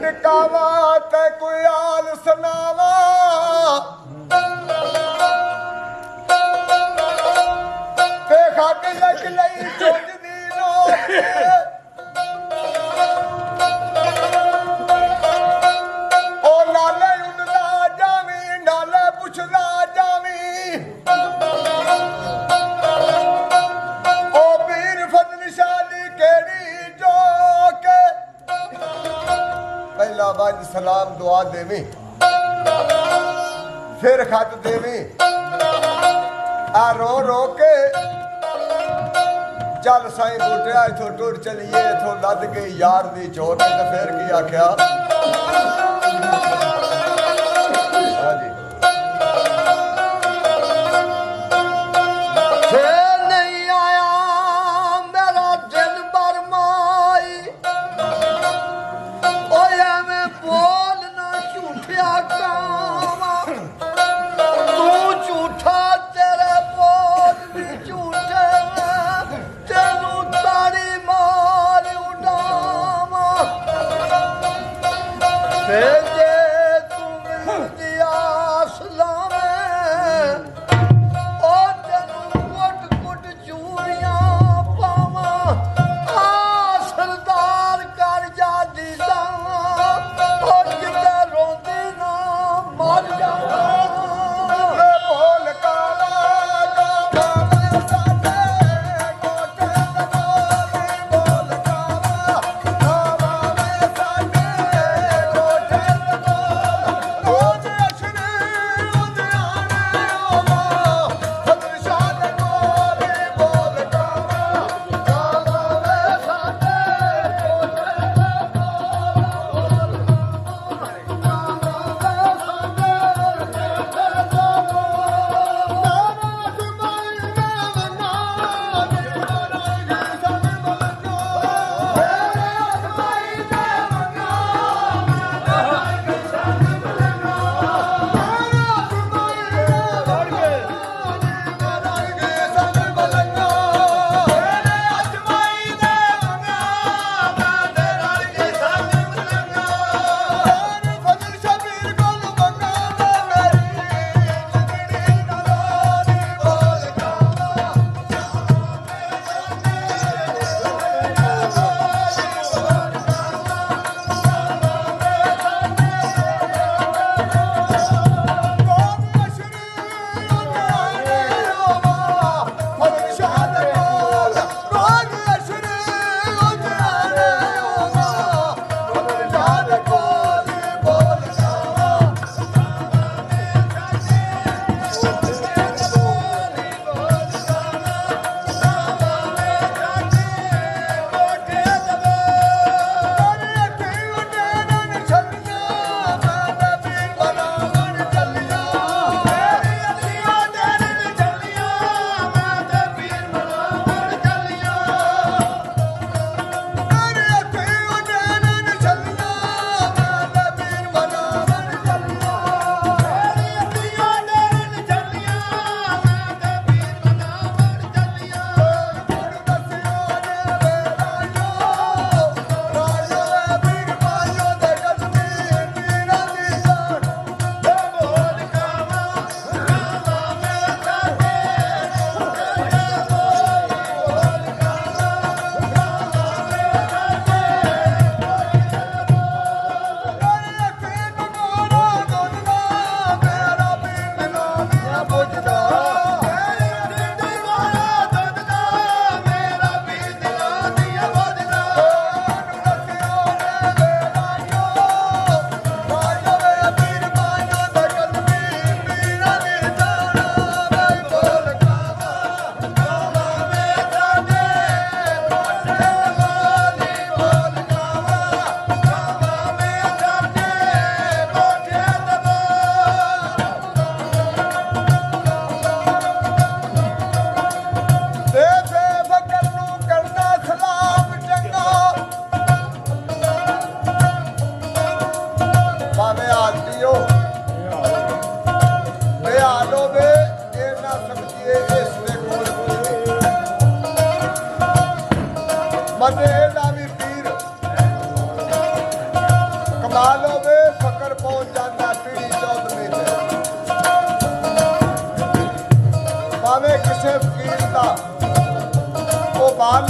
ਟਕਾਵਾ ਤੇ ਕੋਈ ਹਾਲ ਸੁਣਾਵਾ ਤੇ ਖੱਟ ਲੱਗ ਲਈ ਚੁੱਜ ਦੀ ਲੋਕ ਉਹ ਨਾਲੇ ਉੱਡਦਾ ਜਾਵੀਂ ਨਾਲੇ ਪੁੱਛਦਾ ਜਾਵੀਂ ਉਹ ਪੀਰ ਫਜ਼ਲ ਸ਼ਾਹ ਦੀ ਕਿਹੜੀ ਜੋਕੇ ਪਹਿਲਾ ਬਾਜ ਸਲਾਮ ਦੁਆ ਦੇਵੀਂ ਫਿਰ ਖਤ ਦੇਵੀਂ ਆ ਰੋ ਰੋ ਕੇ ਚੱਲ ਸਾਈਂ ਬੂਟਿਆ ਇਥੋਂ ਟੁਰ ਚਲੀਏ ਇਥੋਂ ਲੱਦ ਕੇ ਯਾਰ ਦੀ ਚੋਟ ਤੇ ਫਿਰ ਕੀ ਆਖਿਆ ਹਾਂਜੀ ਨਾਲ ਹੋਵੇ ਫਕਰ ਪਹੁੰਚ ਜਾਂਦਾ ਪੀੜੀ 14ਵੀਂ ਤੇ ਭਾਵੇਂ ਕਿਸੇ ਫਕੀਰ ਦਾ ਉਹ ਬਾਲ